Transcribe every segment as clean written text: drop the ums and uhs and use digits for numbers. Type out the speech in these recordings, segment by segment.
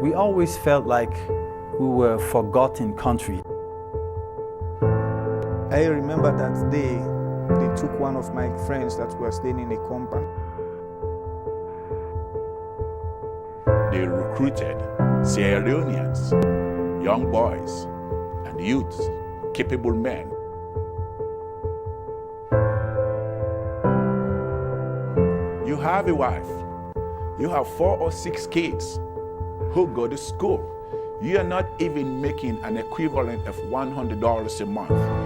We always felt like we were a forgotten country. I remember that day, they took one of my friends that were staying in a compound. They recruited Sierra Leoneans, young boys and youths, capable men. You have a wife, you have 4 or 6 kids who go to school. You are not even making an equivalent of $100 a month.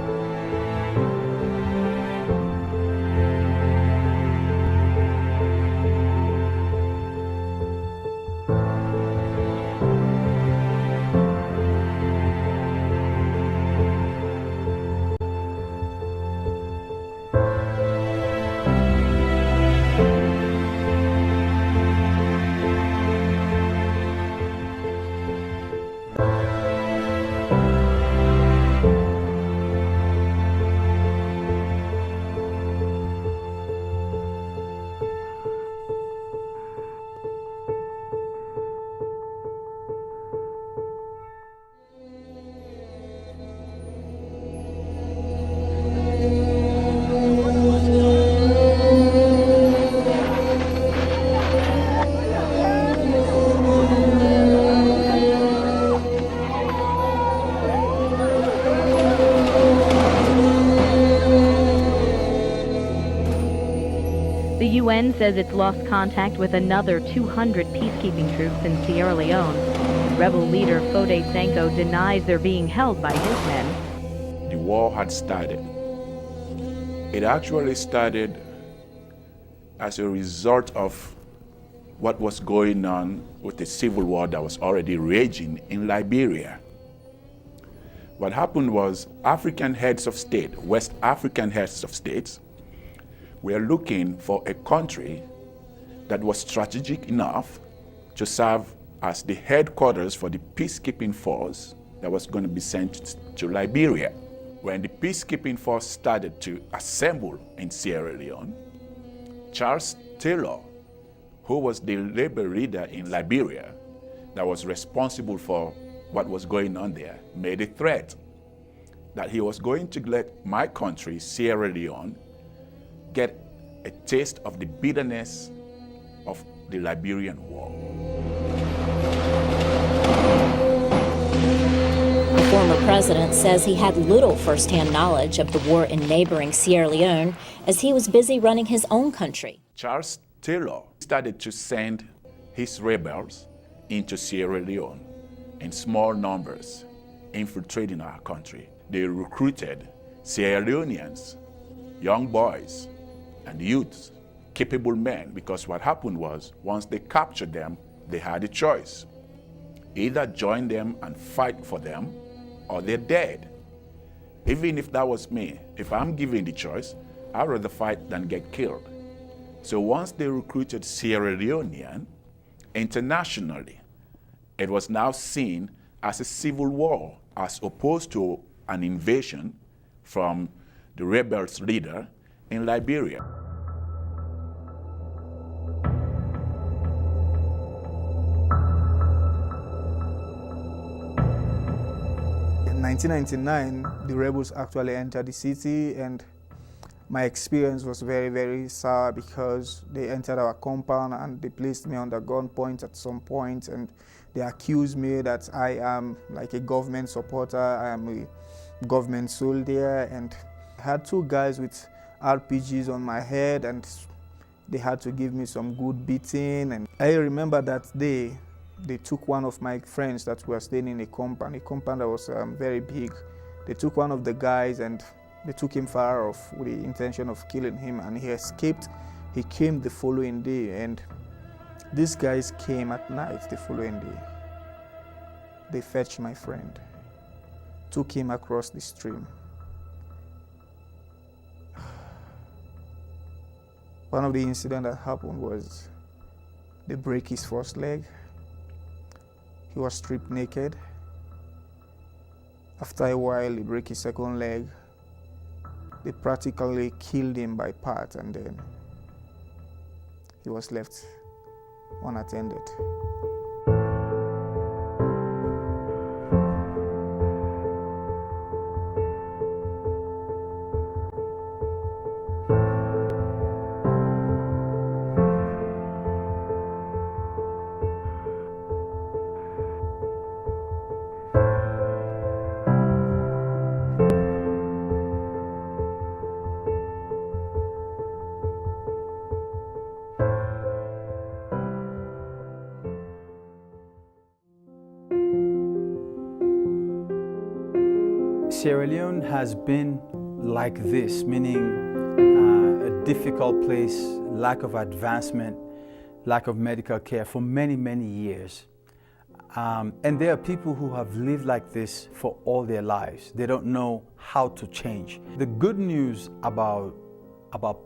The UN says it's lost contact with another 200 peacekeeping troops in Sierra Leone. Rebel leader Fode Sanko denies they're being held by his men. The war had started. It actually started as a result of what was going on with the civil war that was already raging in Liberia. What happened was African heads of state, West African heads of states, were looking for a country that was strategic enough to serve as the headquarters for the peacekeeping force that was going to be sent to Liberia. When the peacekeeping force started to assemble in Sierra Leone, Charles Taylor, who was the labor leader in Liberia that was responsible for what was going on there, made a threat that he was going to let my country, Sierra Leone, get a taste of the bitterness of the Liberian War. The former president says he had little first-hand knowledge of the war in neighboring Sierra Leone as he was busy running his own country. Charles Taylor started to send his rebels into Sierra Leone in small numbers, infiltrating our country. They recruited Sierra Leoneans, young boys and youths, capable men, because what happened was, once they captured them, they had a choice. Either join them and fight for them, or they're dead. Even if that was me, if I'm given the choice, I'd rather fight than get killed. So once they recruited Sierra Leonean, internationally, it was now seen as a civil war, as opposed to an invasion from the rebels' leader in Liberia. In 1999, the rebels actually entered the city, and my experience was very, very sour because they entered our compound and they placed me under gunpoint at some point, and they accused me that I am like a government supporter, I am a government soldier, and I had 2 guys with RPGs on my head, and they had to give me some good beating. And I remember that day, they took one of my friends that were staying in a compound that was very big. They took one of the guys and they took him far off with the intention of killing him, and he escaped. He came the following day, and these guys came at night the following day. They fetched my friend, took him across the stream. One of the incidents that happened was they break his first leg. He was stripped naked. After a while, they break his second leg. They practically killed him by part, and then he was left unattended. Sierra Leone has been like this, meaning a difficult place, lack of advancement, lack of medical care for many, many years. And there are people who have lived like this for all their lives. They don't know how to change. The good news about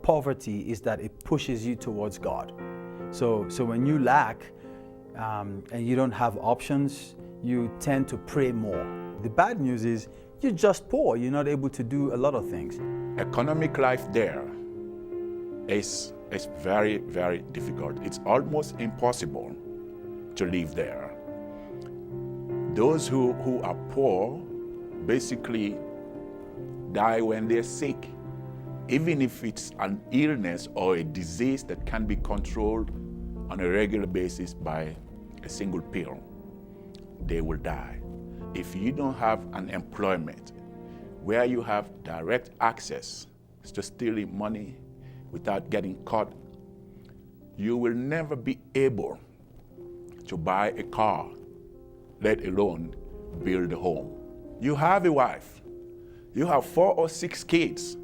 poverty is that it pushes you towards God. So when you lack and you don't have options, you tend to pray more. The bad news is you're just poor. You're not able to do a lot of things. Economic life there is very, very difficult. It's almost impossible to live there. Those who are poor basically die when they're sick. Even if it's an illness or a disease that can be controlled on a regular basis by a single pill, they will die. If you don't have an employment where you have direct access to stealing money without getting caught, you will never be able to buy a car, let alone build a home. You have a wife, you have 4 or 6 kids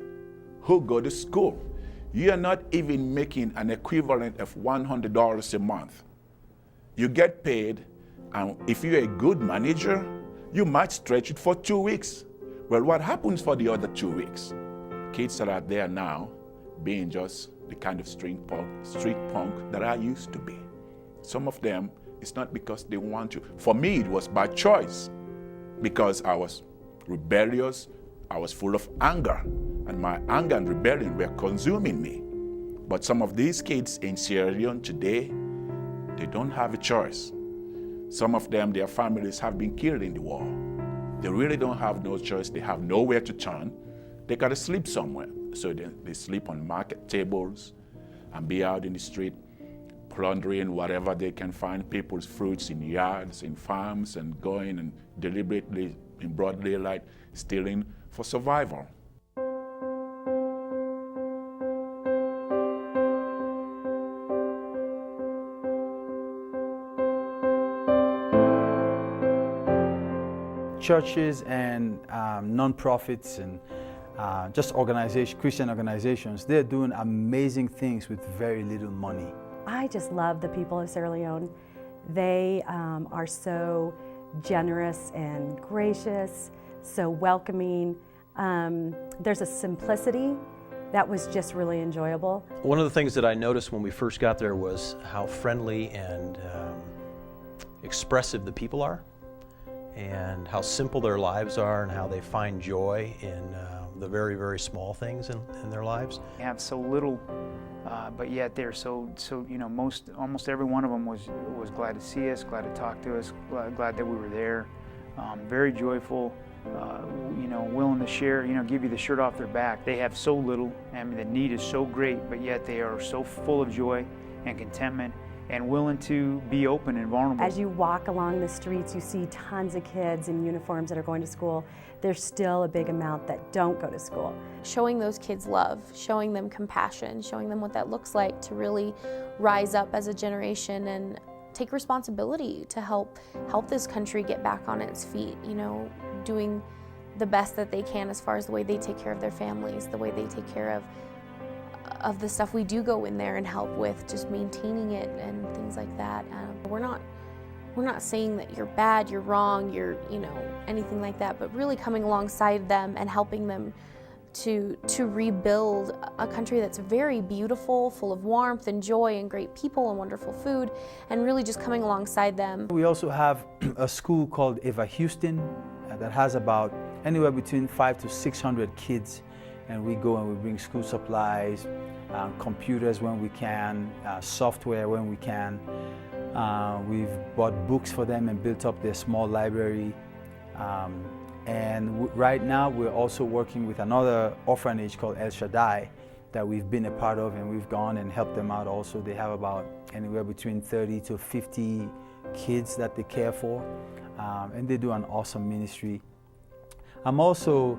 who go to school. You are not even making an equivalent of $100 a month. You get paid, and if you're a good manager, you might stretch it for 2 weeks. Well, what happens for the other 2 weeks? Kids that are there now being just the kind of street punk that I used to be. Some of them, it's not because they want to. For me, it was by choice, because I was rebellious, I was full of anger, and my anger and rebellion were consuming me. But some of these kids in Sierra Leone today, they don't have a choice. Some of them, their families have been killed in the war. They really don't have no choice. They have nowhere to turn. They gotta sleep somewhere. So they sleep on market tables and be out in the street plundering whatever they can find, people's fruits in yards, in farms, and going and deliberately in broad daylight stealing for survival. Churches and non-profits and just Christian organizations, they're doing amazing things with very little money. I just love the people of Sierra Leone. They are so generous and gracious, so welcoming. There's a simplicity that was just really enjoyable. One of the things that I noticed when we first got there was how friendly and expressive the people are, and how simple their lives are, and how they find joy in the very, very small things in their lives. They have so little, but yet they're so you know, almost every one of them was glad to see us, glad to talk to us, glad that we were there. Very joyful, you know, willing to share, you know, give you the shirt off their back. They have so little, and the need is so great, but yet they are so full of joy and contentment, and willing to be open and vulnerable. As you walk along the streets, you see tons of kids in uniforms that are going to school. There's still a big amount that don't go to school. Showing those kids love, showing them compassion, showing them what that looks like to really rise up as a generation and take responsibility to help this country get back on its feet, you know, doing the best that they can as far as the way they take care of their families, the way they take care of the stuff we do go in there and help with, just maintaining it and things like that. We're not saying that you're bad, you're wrong, you're, you know, anything like that, but really coming alongside them and helping them to rebuild a country that's very beautiful, full of warmth and joy and great people and wonderful food, and really just coming alongside them. We also have a school called Eva Houston that has about anywhere between 500 to 600 kids, and we go and we bring school supplies, computers when we can, software when we can. We've bought books for them and built up their small library. And right now we're also working with another orphanage called El Shaddai that we've been a part of, and we've gone and helped them out also. They have about anywhere between 30 to 50 kids that they care for, and they do an awesome ministry. I'm also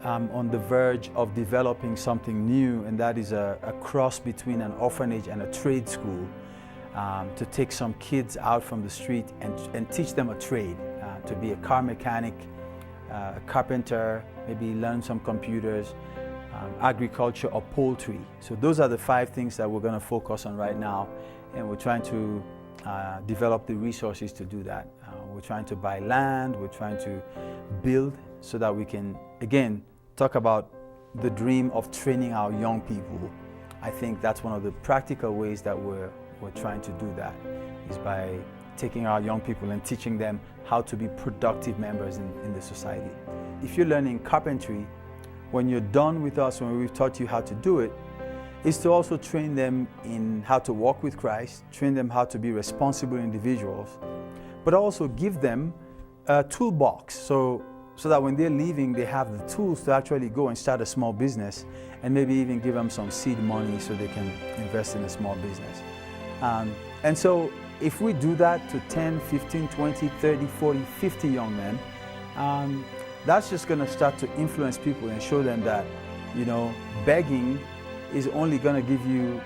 on the verge of developing something new, and that is a cross between an orphanage and a trade school, to take some kids out from the street and teach them a trade, to be a car mechanic, a carpenter, maybe learn some computers, agriculture or poultry. So those are the 5 things that we're going to focus on right now, and we're trying to develop the resources to do that. We're trying to buy land, we're trying to build so that we can, again, talk about the dream of training our young people. I think that's one of the practical ways that we're trying to do that, is by taking our young people and teaching them how to be productive members in the society. If you're learning carpentry, when you're done with us, when we've taught you how to do it, is to also train them in how to walk with Christ, train them how to be responsible individuals, but also give them a toolbox so that when they're leaving, they have the tools to actually go and start a small business, and maybe even give them some seed money so they can invest in a small business. And so if we do that to 10, 15, 20, 30, 40, 50 young men, that's just going to start to influence people and show them that, you know, begging is only going to give you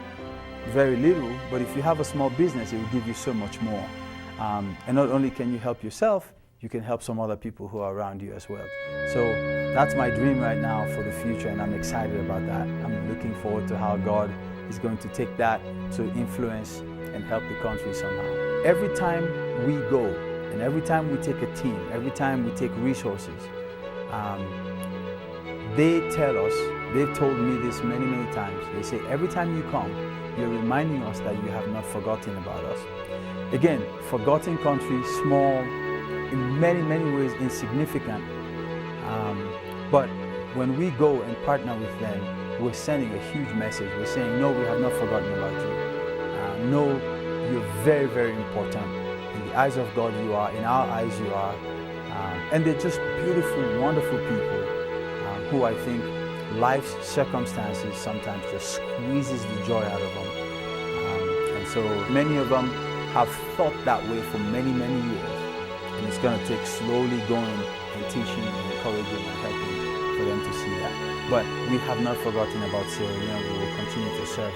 very little, but if you have a small business, it will give you so much more. And not only can you help yourself, you can help some other people who are around you as well. So that's my dream right now for the future, and I'm excited about that. I'm looking forward to how God is going to take that to influence and help the country somehow. Every time we go, and every time we take a team, every time we take resources, they tell us, they've told me this many, many times, they say, every time you come, you're reminding us that you have not forgotten about us. Again, forgotten country, small, in many, many ways insignificant. But when we go and partner with them, we're sending a huge message. We're saying, no, we have not forgotten about you. No, you're very, very important. In the eyes of God you are, in our eyes you are. And they're just beautiful, wonderful people who I think life's circumstances sometimes just squeezes the joy out of them. And so many of them have thought that way for many, many years. And it's going to take slowly going and teaching and encouraging and helping for them to see that. But we have not forgotten about Sierra Leone. We will continue to serve